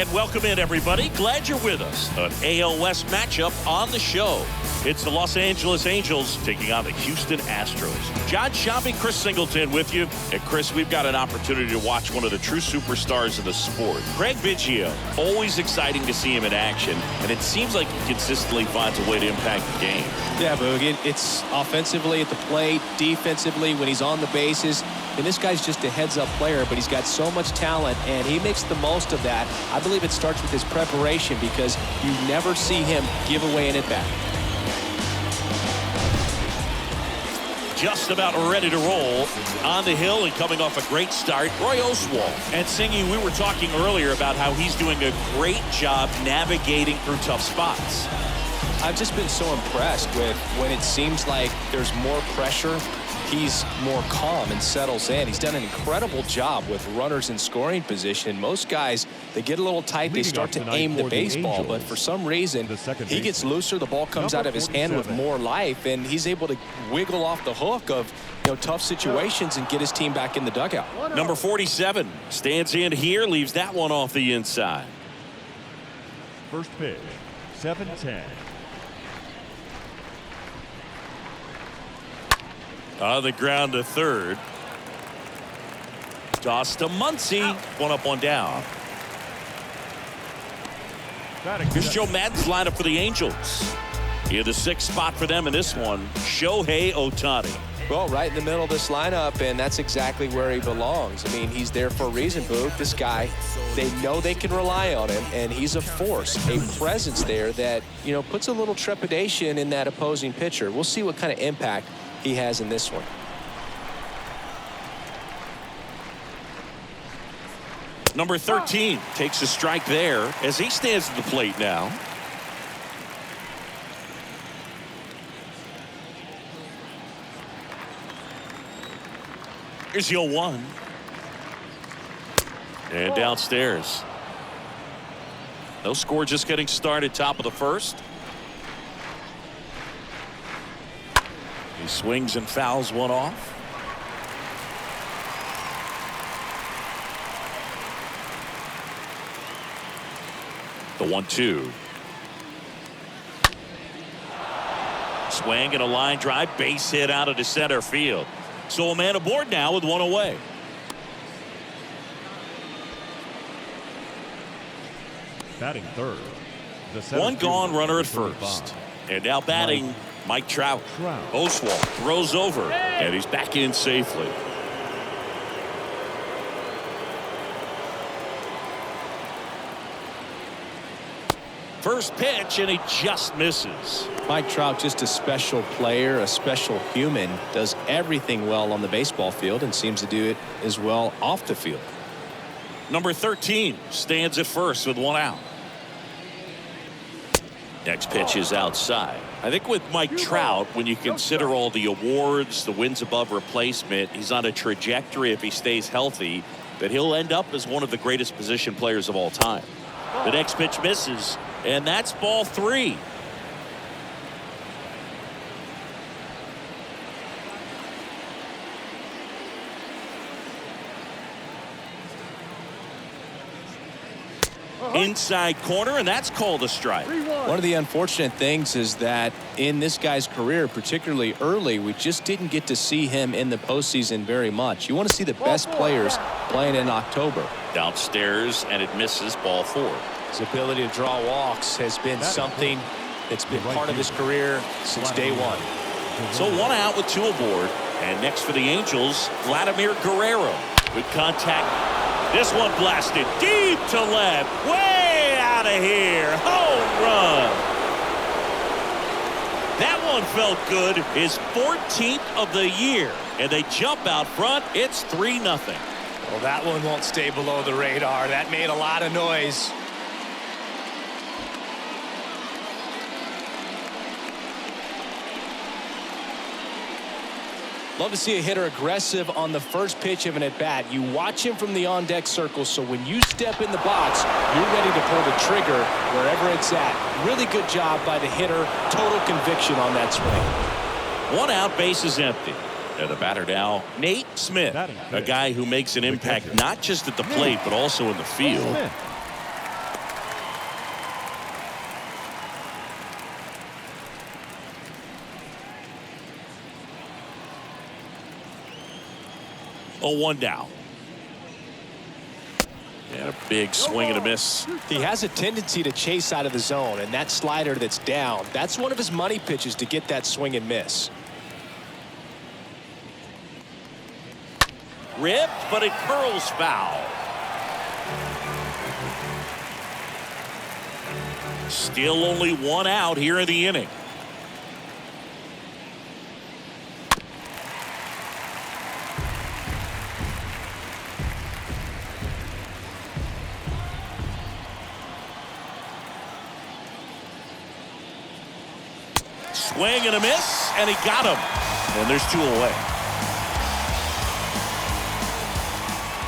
And welcome in, everybody. Glad you're with us. An AL West matchup on the show. It's the Los Angeles Angels taking on the Houston Astros. John Schaub, Chris Singleton with you. And Chris, we've got an opportunity to watch one of the true superstars of the sport. Craig Biggio, always exciting to see him in action. And it seems like he consistently finds a way to impact the game. Yeah, Boog, it's offensively at the plate, defensively when he's on the bases. And this guy's just a heads-up player, but he's got so much talent, and he makes the most of that. I believe it starts with his preparation because you never see him give away an at-bat. Just about ready to roll on the hill and coming off a great start, Roy Oswalt. And Singy, we were talking earlier about how he's doing a great job navigating through tough spots. I've just been so impressed with when it seems like there's more pressure, he's more calm and settles in. He's done an incredible job with runners in scoring position. Most guys, they get a little tight, they start to aim the baseball, but for some reason, he gets looser, the ball comes out of his hand with more life, and he's able to wiggle off the hook of tough situations and get his team back in the dugout. Number 47 stands in here, leaves that one off the inside. First pitch, 7-10. On the ground to third. Toss to Muncy. One up, one down. Here's Joe Madden's lineup for the Angels. In the sixth spot for them in this one, Shohei Ohtani. Well, right in the middle of this lineup, and that's exactly where he belongs. I mean, he's there for a reason, Boog. This guy, they know they can rely on him, and he's a force, a presence there that, puts a little trepidation in that opposing pitcher. We'll see what kind of impact he has in this one. Number 13 takes a strike there as he stands at the plate now. Here's the 0-1. And downstairs. No score, just getting started, top of the first. He swings and fouls one off. The 1-2. Swing and a line drive, base hit out of the center field. So a man aboard now with one away. Batting third. One gone, runner at first. And now batting Mike Trout. Oswalt throws over, and he's back in safely. First pitch, and he just misses. Mike Trout, just a special player, a special human, does everything well on the baseball field and seems to do it as well off the field. Number 13 stands at first with one out. Next pitch is outside. I think with Mike Trout, when you consider all the awards, the wins above replacement, he's on a trajectory, if he stays healthy, that he'll end up as one of the greatest position players of all time. The next pitch misses, and that's ball 3. Inside corner, and that's called a strike. One of the unfortunate things is that in this guy's career, particularly early, we just didn't get to see him in the postseason very much. You want to see the best players playing in October. Downstairs, and it misses, ball 4. His ability to draw walks has been something that's been part of his career since day one. So one out with 2 aboard, and next for the Angels, Vladimir Guerrero. Good contact. This one blasted deep to left, way out of here. Home run. That one felt good. His 14th of the year, and they jump out front. It's 3-0. Well, that one won't stay below the radar. That made a lot of noise. Love to see a hitter aggressive on the first pitch of an at-bat. You watch him from the on-deck circle, so when you step in the box, you're ready to pull the trigger wherever it's at. Really good job by the hitter. Total conviction on that swing. One out, base is empty. And the batter now, Nate Smith, a guy who makes an impact not just at the plate, but also in the field. 0-1 now. And a big swing and a miss. He has a tendency to chase out of the zone, and that slider that's down, that's one of his money pitches to get that swing and miss. Ripped, but it curls foul. Still only 1 out here in the inning. Swing and a miss, and he got him. And there's 2 away.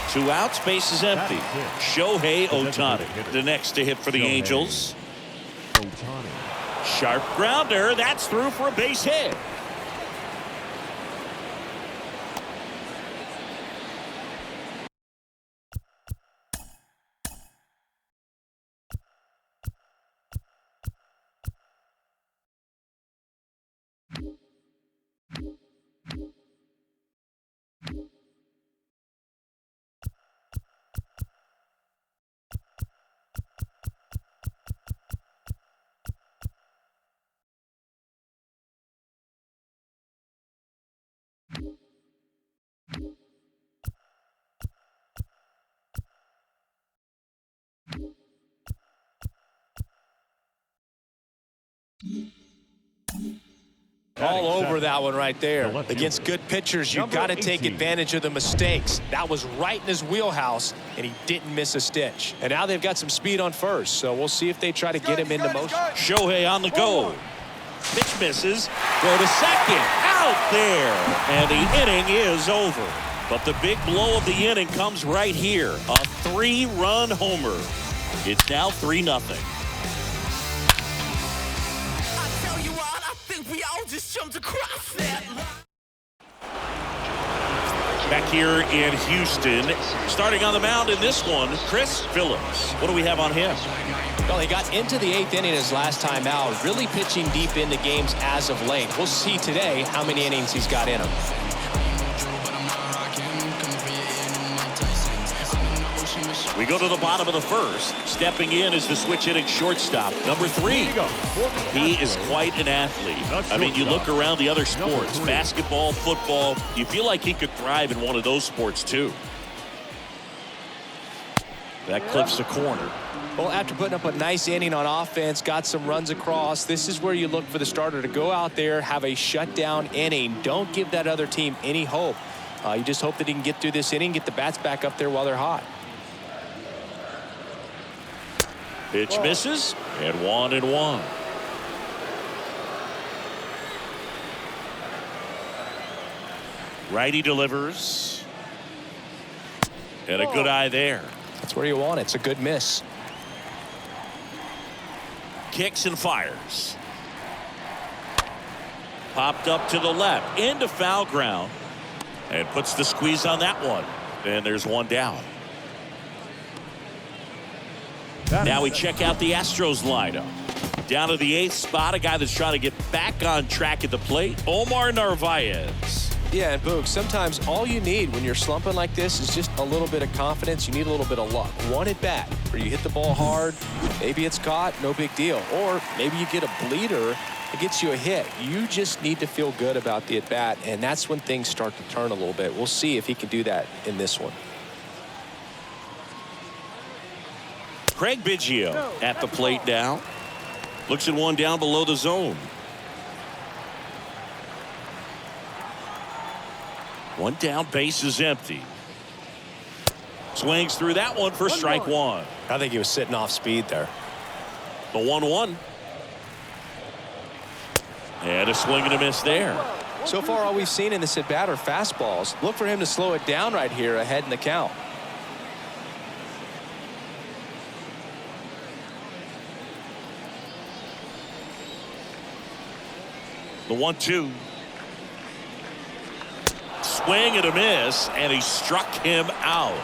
2 outs, base is empty. Shohei Ohtani, the next to hit for the Angels. Sharp grounder, that's through for a base hit. All over that one right there. Against good pitchers, you've got to take advantage of the mistakes. That was right in his wheelhouse, and he didn't miss a stitch. And now they've got some speed on first, so we'll see if they try to get him into motion. Shohei on the go. Pitch misses. Go to second. Out there. And the inning is over. But the big blow of the inning comes right here. A 3-run homer. It's now 3-0. Back here in Houston, starting on the mound in this one, Chris Phillips. What do we have on him? Well, he got into the 8th inning his last time out, really pitching deep into games as of late. We'll see today how many innings he's got in him. We go to the bottom of the first. Stepping in is the switch hitting shortstop, number 3. He is quite an athlete. I mean, you look around the other sports, basketball, football, you feel like he could thrive in one of those sports too. That clips the corner. Well, after putting up a nice inning on offense, got some runs across, this is where you look for the starter to go out there, have a shutdown inning. Don't give that other team any hope. You just hope that he can get through this inning, get the bats back up there while they're hot. Pitch misses, and 1-1. Righty delivers. And a good eye there. That's where you want it. It's a good miss. Kicks and fires. Popped up to the left, into foul ground. And puts the squeeze on that one. And there's 1 down. Now we check out the Astros lineup. Down to the 8th spot, a guy that's trying to get back on track at the plate, Omar Narvaez. Yeah, and Boog, sometimes all you need when you're slumping like this is just a little bit of confidence. You need a little bit of luck. One at bat where you hit the ball hard, maybe it's caught, no big deal. Or maybe you get a bleeder, it gets you a hit. You just need to feel good about the at bat, and that's when things start to turn a little bit. We'll see if he can do that in this one. Craig Biggio at the plate now. Looks at 1 down below the zone. 1 down, base is empty. Swings through that one for strike 1. I think he was sitting off speed there. The 1-1. And a swing and a miss there. So far, all we've seen in this at bat are fastballs. Look for him to slow it down right here ahead in the count. The 1-2. Swing and a miss, and he struck him out.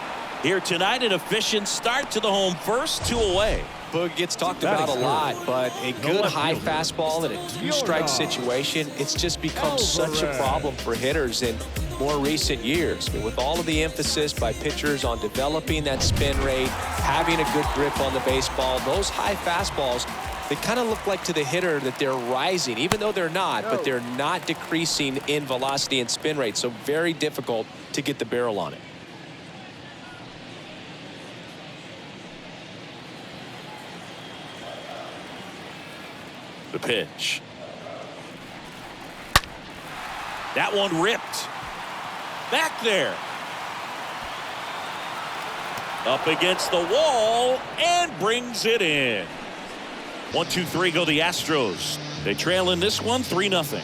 Here tonight, an efficient start to the home first, 2 away. Boog gets talked about a lot, but a good high fastball in a 2-strike situation, it's just become such a problem for hitters. And more recent years. I mean, with all of the emphasis by pitchers on developing that spin rate, having a good grip on the baseball, those high fastballs, they kind of look like to the hitter that they're rising, even though they're not, but they're not decreasing in velocity and spin rate. So very difficult to get the barrel on it. The pitch. That one ripped. Back there. Up against the wall and brings it in. 1-2-3 go the Astros. They trail in this one 3-0.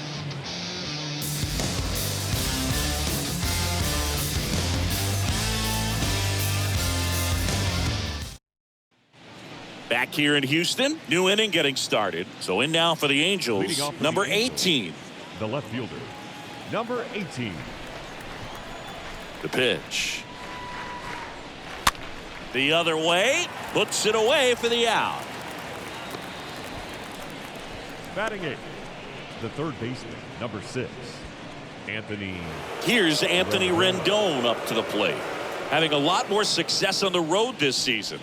Back here in Houston, new inning getting started. So in now for the Angels, number 18. The left fielder, number 18. The pitch. The other way, puts it away for the out. Batting eighth, the third baseman, number 6, Anthony. Here's Anthony Rendon up to the plate. Having a lot more success on the road this season.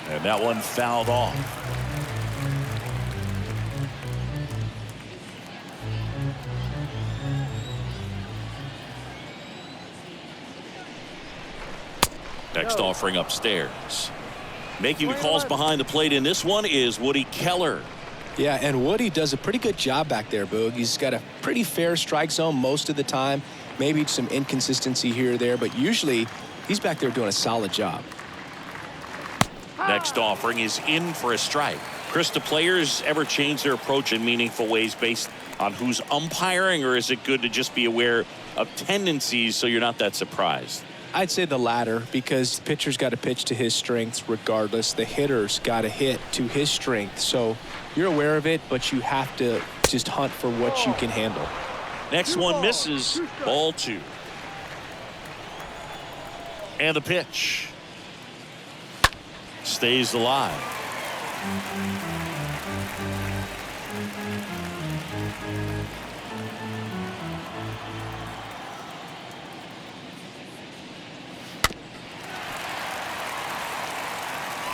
And that one fouled off. Next offering upstairs. Making the calls behind the plate in this one is Woody Keller. Yeah, and Woody does a pretty good job back there, Boog. He's got a pretty fair strike zone most of the time. Maybe some inconsistency here or there, but usually he's back there doing a solid job. Next offering is in for a strike. Chris, do players ever change their approach in meaningful ways based on who's umpiring, or is it good to just be aware of tendencies so you're not that surprised? I'd say the latter, because the pitcher's got to pitch to his strengths regardless. The hitter's got to hit to his strength. So you're aware of it, but you have to just hunt for what you can handle. Next one misses. Ball 2. And the pitch. Stays alive.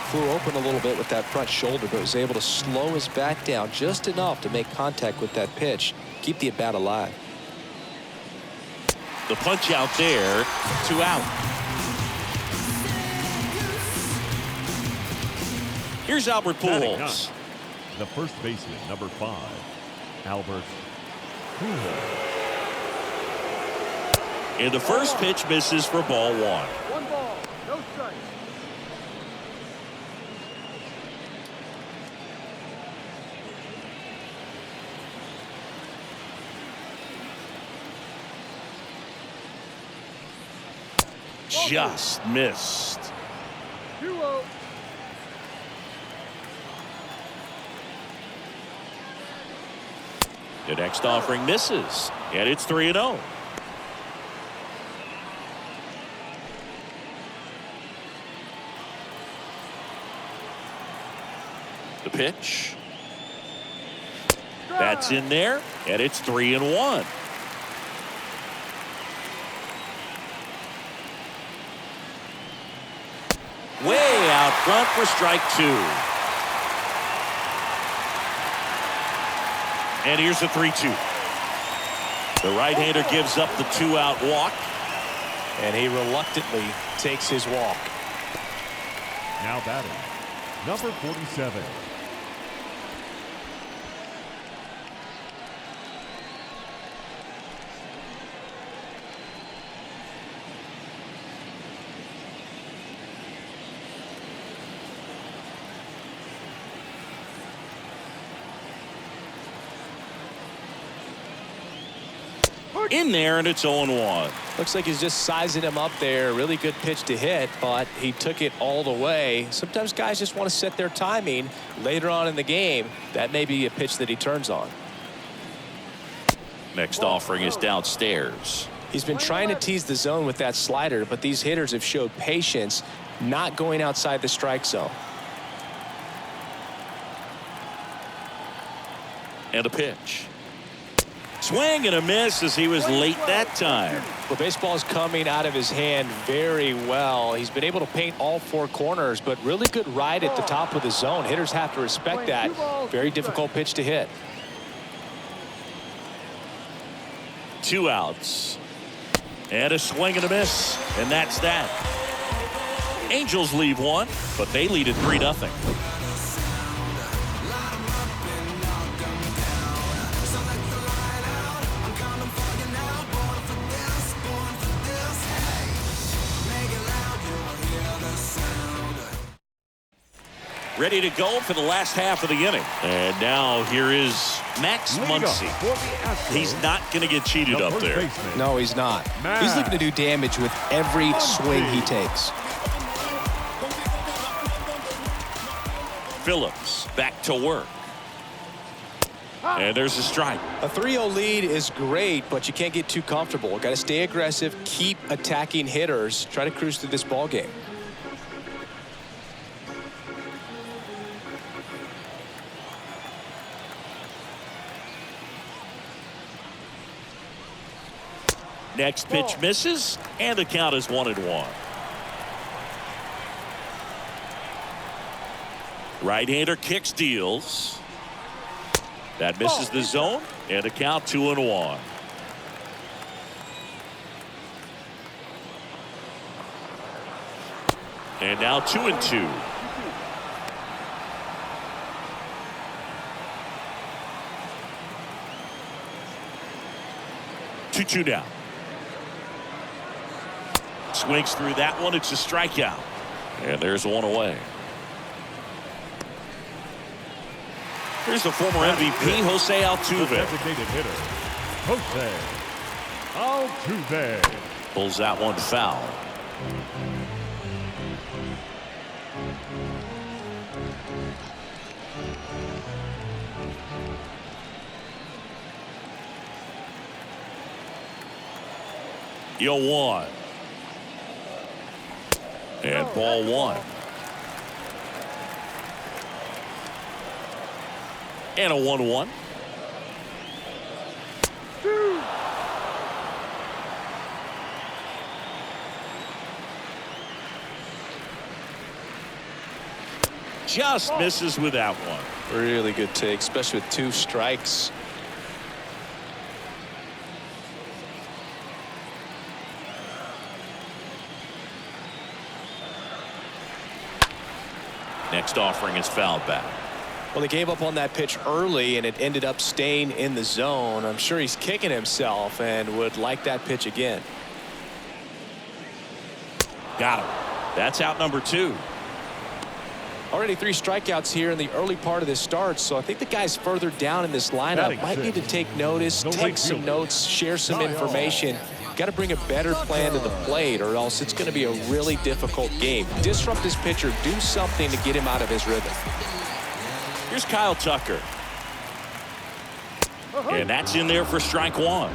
Flew open a little bit with that front shoulder, but was able to slow his bat down just enough to make contact with that pitch. Keep the at-bat alive. The punch out there. 2 out. Here's Albert Pujols. The first baseman, number 5, Albert Pujols. And the first pitch misses for ball 1. 1 ball, no strike. Just missed. 2-0. The next offering misses, and it's 3-0. The pitch. That's in there, and it's 3-1. Way out front for strike 2. And here's the 3-2. The right-hander gives up the 2-out walk. And he reluctantly takes his walk. Now batting, number 47. In there, and it's 0-1. Looks like he's just sizing him up there. Really good pitch to hit, but he took it all the way. Sometimes guys just want to set their timing later on in the game. That may be a pitch that he turns on. Next offering is downstairs. He's been trying to tease the zone with that slider, but these hitters have showed patience, not going outside the strike zone. And a pitch. Swing and a miss as he was late that time. The baseball is coming out of his hand very well. He's been able to paint all four corners, but really good ride at the top of the zone. Hitters have to respect that. Very difficult pitch to hit. 2 outs. And a swing and a miss. And that's that. Angels leave one, but they lead at 3-0. Ready to go for the last half of the inning. And now here is Max Muncy. He's not going to get cheated up there. No, he's not. He's looking to do damage with every swing he takes. Phillips back to work. And there's a strike. A 3-0 lead is great, but you can't get too comfortable. Got to stay aggressive, keep attacking hitters, try to cruise through this ball game. Next pitch misses, and the count is 1-1. Right-hander kicks, deals. That misses the zone, and the count 2-1. And now 2-2. Two down. Swings through that one. It's a strikeout. And there's one away. Here's the former MVP, Jose Altuve. Designated hitter, Jose Altuve. Pulls that one foul. Yo, 1. And ball 1. And a 1-1. Just misses with that one. Really good take, especially with 2 strikes. Next offering is fouled back. Well, they gave up on that pitch early, and it ended up staying in the zone. I'm sure he's kicking himself and would like that pitch again. Got him. That's out number 2. Already 3 strikeouts here in the early part of this start, so I think the guys further down in this lineup might need to take notice, take some notes, share some information. Got to bring a better plan to the plate, or else it's going to be a really difficult game. Disrupt this pitcher, do something to get him out of his rhythm. Here's Kyle Tucker. And that's in there for strike 1.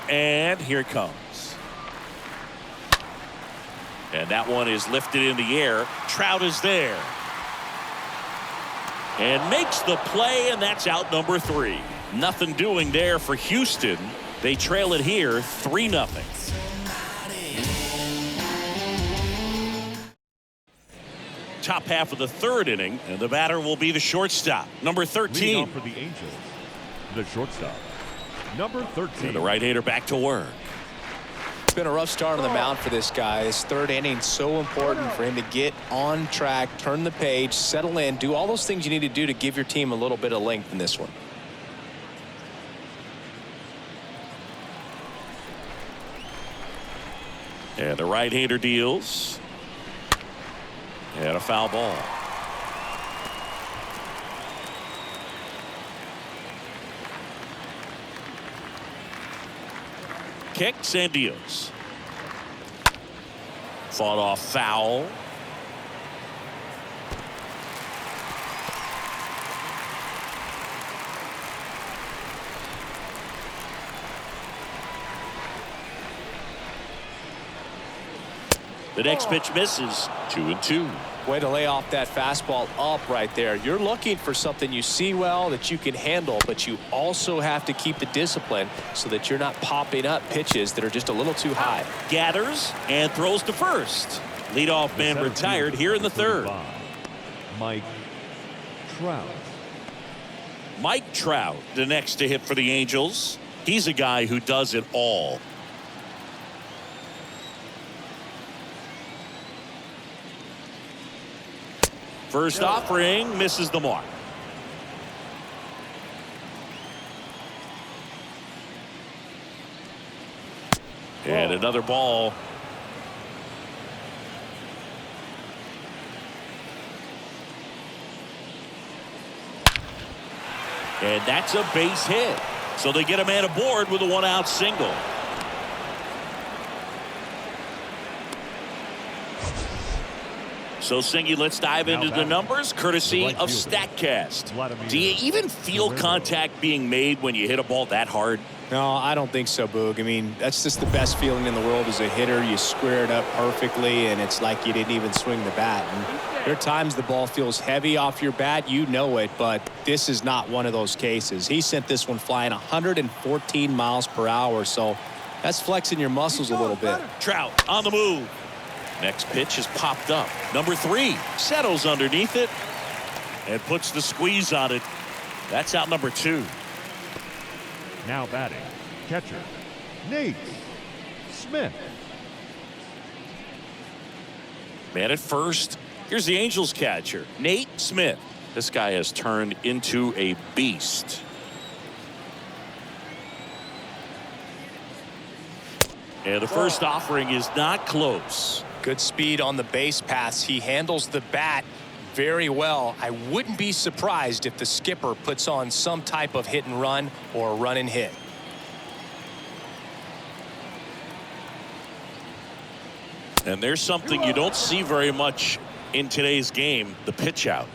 And here it comes. And that one is lifted in the air. Trout is there. And makes the play, and that's out number 3. Nothing doing there for Houston. They trail it here 3-0. Top half of the 3rd inning, and the batter will be the shortstop, number 13. Leading off for the Angels, the shortstop, number 13. And the right-hander back to work. It's been a rough start on the mound for this guy. His 3rd inning so important for him to get on track, turn the page, settle in, do all those things you need to do to give your team a little bit of length in this one. And the right-hander deals. And a foul ball. Kicks and deals. Fought off foul. The next pitch misses. 2-2. Way to lay off that fastball up right there. You're looking for something you see well that you can handle, but you also have to keep the discipline so that you're not popping up pitches that are just a little too high. Gathers and throws to first. Leadoff man retired here in the third. Mike Trout. Mike Trout, the next to hit for the Angels. He's a guy who does it all. First offering misses the mark. And another ball. And that's a base hit. So they get a man aboard with a one-out single. So, Singy, let's dive into the numbers, courtesy of StatCast. Do you even feel contact being made when you hit a ball that hard? No, I don't think so, Boog. I mean, that's just the best feeling in the world as a hitter. You square it up perfectly, and it's like you didn't even swing the bat. And there are times the ball feels heavy off your bat. You know it, but this is not one of those cases. He sent this one flying 114 miles per hour, so that's flexing your muscles a little bit. Trout on the move. Next pitch is popped up. Number 3 settles underneath it and puts the squeeze on it. That's out number 2. Now batting, catcher, Nate Smith. Man at first. Here's the Angels catcher, Nate Smith. This guy has turned into a beast. And the first offering is not close. Good speed on the base paths. He handles the bat very well. I wouldn't be surprised if the skipper puts on some type of hit and run or run and hit. And there's something you don't see very much in today's game, the pitch out.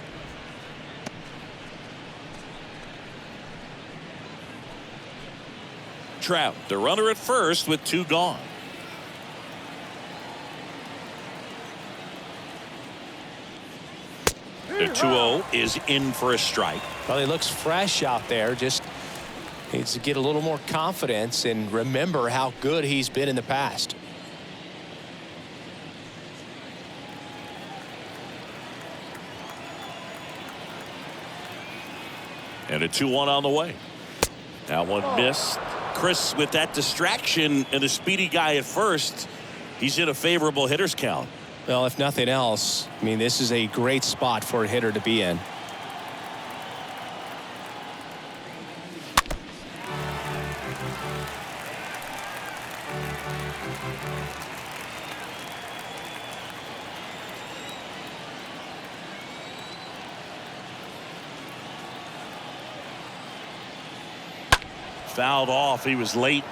Trout, the runner at first with 2 gone. The 2-0 is in for a strike. Well, he looks fresh out there. Just needs to get a little more confidence and remember how good he's been in the past. And a 2-1 on the way. Now one missed. Chris, with that distraction and a speedy guy at first, he's in a favorable hitter's count. Well, if nothing else, I mean, this is a great spot for a hitter to be in. Fouled off. He was late.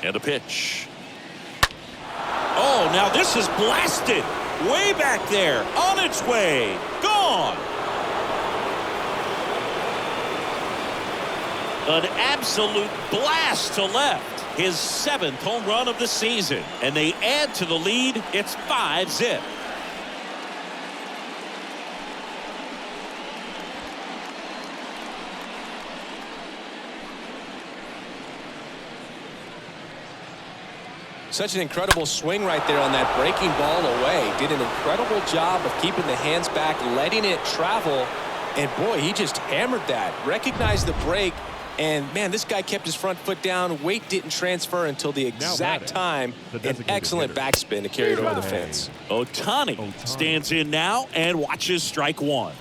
And a pitch. Oh, now this is blasted. Way back there. On its way. Gone. An absolute blast to left. His 7th home run of the season. And they add to the lead. It's 5-zip. Such an incredible swing right there on that breaking ball away. Did an incredible job of keeping the hands back, letting it travel. And boy, he just hammered that. Recognized the break. And man, this guy kept his front foot down. Weight didn't transfer until the exact time. An excellent backspin to carry it over the fence. Ohtani stands in now and watches strike 1.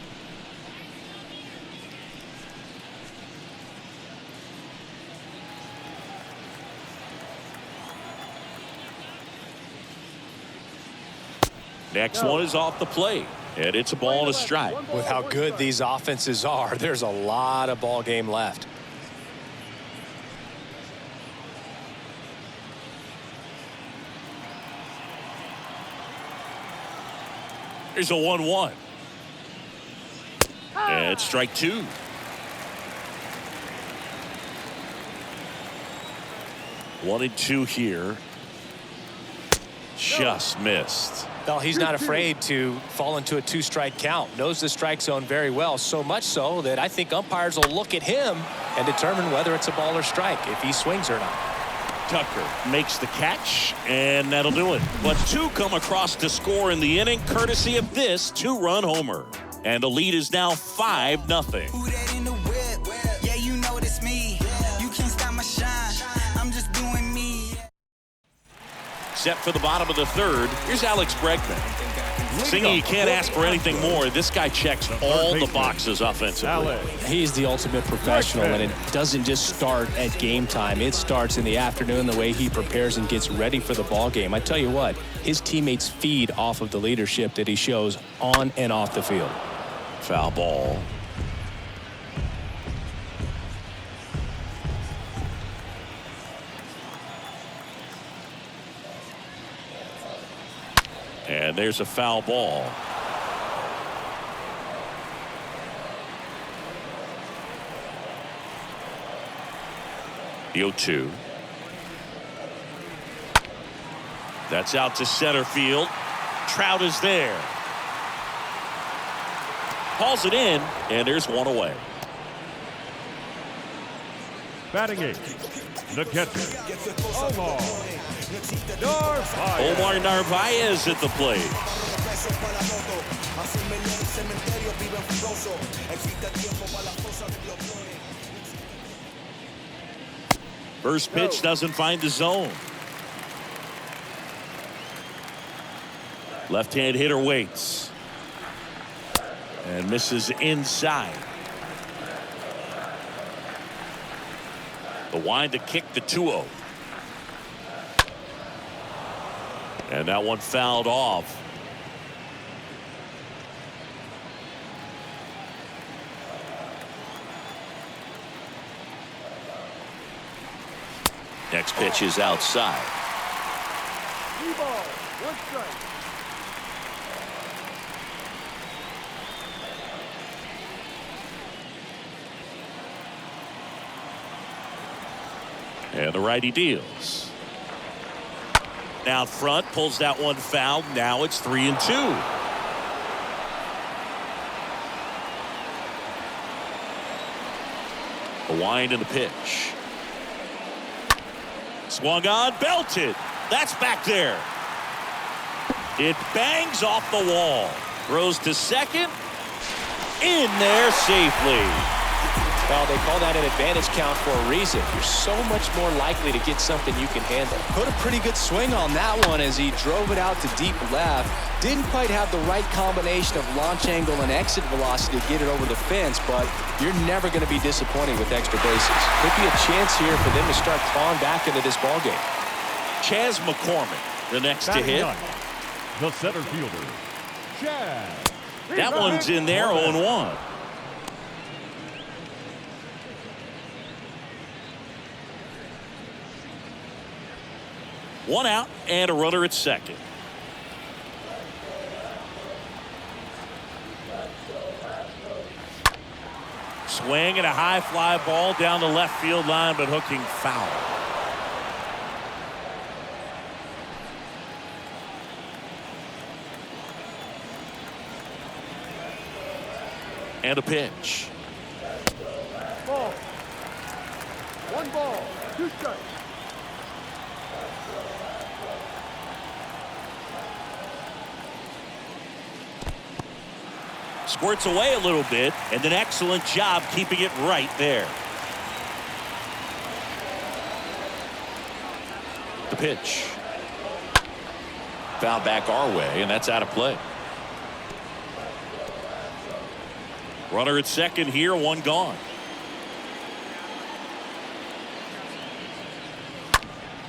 Next one is off the plate. And it's a ball and a strike. With how good these offenses are, there's a lot of ball game left. Here's a 1-1. And strike two. One and two here. Just missed. Well, he's not afraid to fall into a two-strike count. Knows the strike zone very well, so much so that I think umpires will look at him and determine whether it's a ball or strike, if he swings or not. Tucker makes the catch, and that'll do it. But two come across to score in the inning, courtesy of this two-run homer. And the lead is now 5-0. Who that in the whip? Yeah, you know it's me. You can't stop my shine. I'm just doing me. Set for the bottom of the third. Here's Alex Bregman. Singing, you can't ask for anything more. This guy checks all the boxes offensively. He's the ultimate professional, and it doesn't just start at game time. It starts in the afternoon, the way he prepares and gets ready for the ball game. I tell you what, his teammates feed off of the leadership that he shows on and off the field. Foul ball. And there's a foul ball. The 0-2. That's out to center field. Trout is there. Calls it in, and there's one away. Batting eighth, the catcher, Omar Narvaez. Omar Narvaez at the plate. First pitch doesn't find the zone. Left-hand hitter waits. And misses inside. The wind to kick the 2-0. And that one fouled off. Next pitch is outside. 3 balls, 1 strike. And the righty deals. Out front, pulls that one foul. Now it's 3-2. The wind and the pitch. Swung on, belted. That's back there. It bangs off the wall. Throws to second. In there safely. Well, they call that an advantage count for a reason. You're so much more likely to get something you can handle. Put a pretty good swing on that one as he drove it out to deep left. Didn't quite have the right combination of launch angle and exit velocity to get it over the fence, but you're never going to be disappointing with extra bases. Could be a chance here for them to start clawing back into this ballgame. Chas McCormick, the next to hit. The center fielder, Chad. That one's in there, 0-1. One out and a runner at second. Swing and a high fly ball down the left field line, but hooking foul. And a pitch. Ball. 1 ball, 2 strikes. Squirts away a little bit, and an excellent job keeping it right there. The pitch. Foul back our way, and that's out of play. Runner at second here, 1 gone.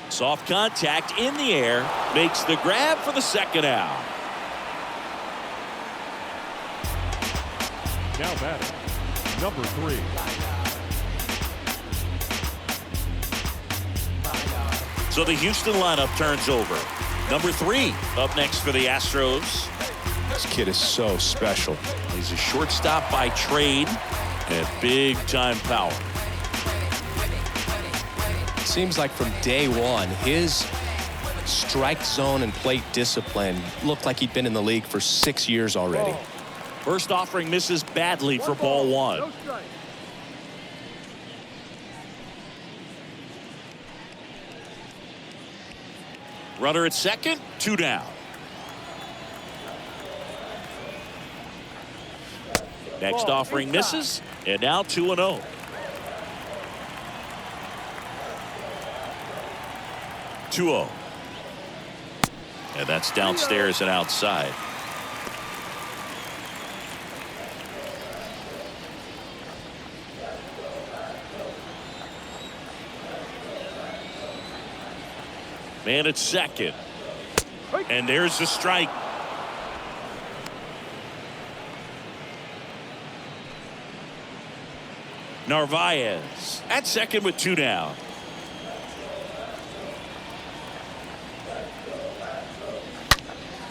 Soft contact in the air, makes the grab for the second out. Now batting, number 3. So the Houston lineup turns over. Number 3 up next for the Astros. This kid is so special. He's a shortstop by trade and big time power. It seems like from day one, his strike zone and plate discipline looked like he'd been in the league for 6 years already. First offering misses badly for ball 1. No strike. Runner at second, 2 down. Next offering misses, and now 2-0. And that's downstairs and outside. Man at second. And there's the strike. Narvaez at second with 2 down.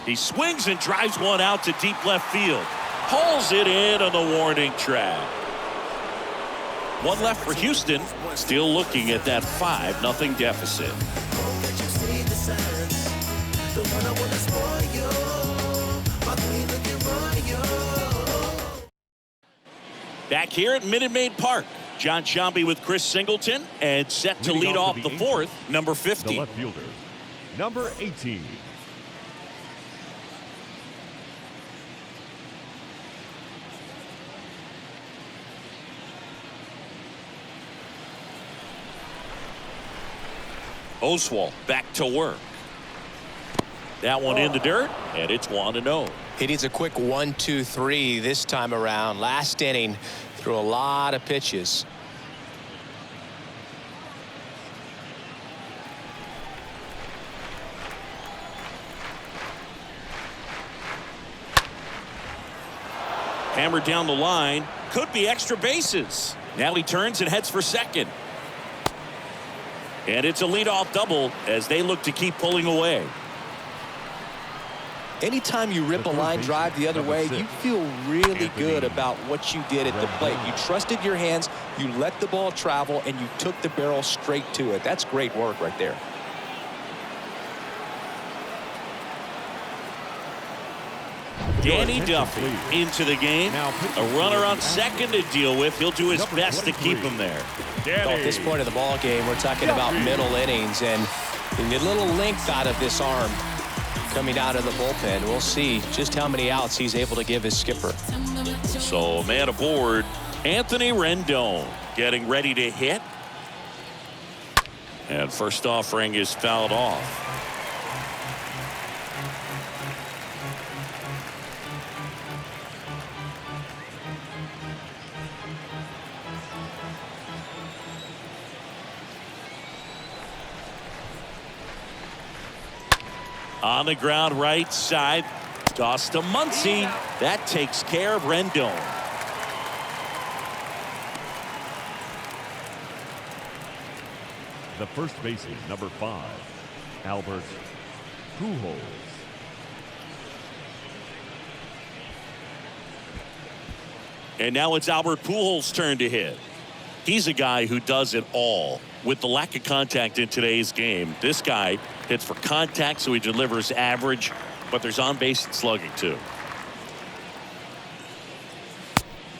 He swings and drives one out to deep left field. Hauls it in on the warning track. One left for Houston. Still looking at that 5-0 deficit. Back here at Minute Maid Park, John Sciambi with Chris Singleton, and set to lead off the 4th, number 50. The left fielder, number 18. Oswalt back to work. That one in the dirt, and it's 1-0. He needs a quick 1-2-3 this time around. Last inning, threw a lot of pitches. Hammered down the line, could be extra bases. Now he turns and heads for second. And it's a leadoff double as they look to keep pulling away. Anytime you rip a line drive the other way, you feel really good about what you did at the plate. You trusted your hands, you let the ball travel, and you took the barrel straight to it. That's great work right there. Danny Duffy into the game. A runner on second to deal with. He'll do his best to keep him there. At this point of the ball game, we're talking about middle innings, and a little length out of this arm coming out of the bullpen. We'll see just how many outs he's able to give his skipper. So, man aboard, Anthony Rendon getting ready to hit. And first offering is fouled off. On the ground right side, toss to Muncy. That takes care of Rendon. The first baseman, number 5, Albert Pujols. And now it's Albert Pujols' turn to hit. He's a guy who does it all. With the lack of contact in today's game, this guy hits for contact, so he delivers average, but there's on-base and slugging too.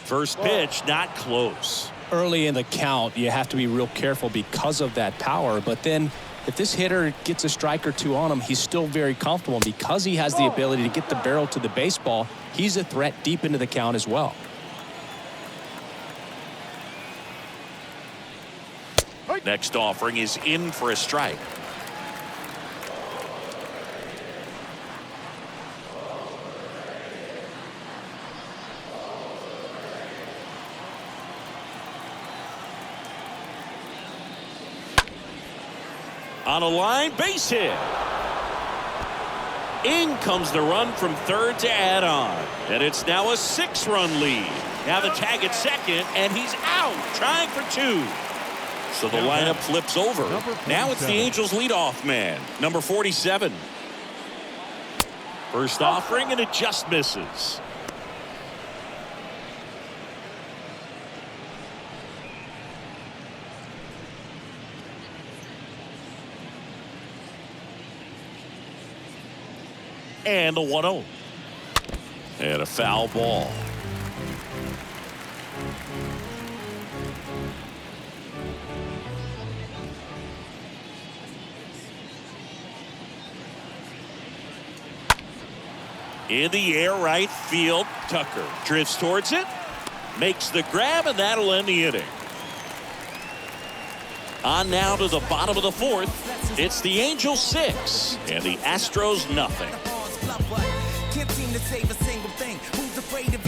First pitch, not close. Early in the count, you have to be real careful because of that power, but then if this hitter gets a strike or two on him, he's still very comfortable. Because he has the ability to get the barrel to the baseball, he's a threat deep into the count as well. Next offering is in for a strike. On a line, base hit. In comes the run from third to add on. And it's now a 6-run lead. Now the tag at second, and he's out, trying for 2. So the lineup flips over. Now it's the Angels leadoff man, number 47. First offering, and it just misses. And the 1-0. And a foul ball. In the air, right field. Tucker drifts towards it, makes the grab, and that'll end the inning. On now to the bottom of the 4th. It's the Angels 6 and the Astros nothing. Can't seem to save a single thing. Who's afraid of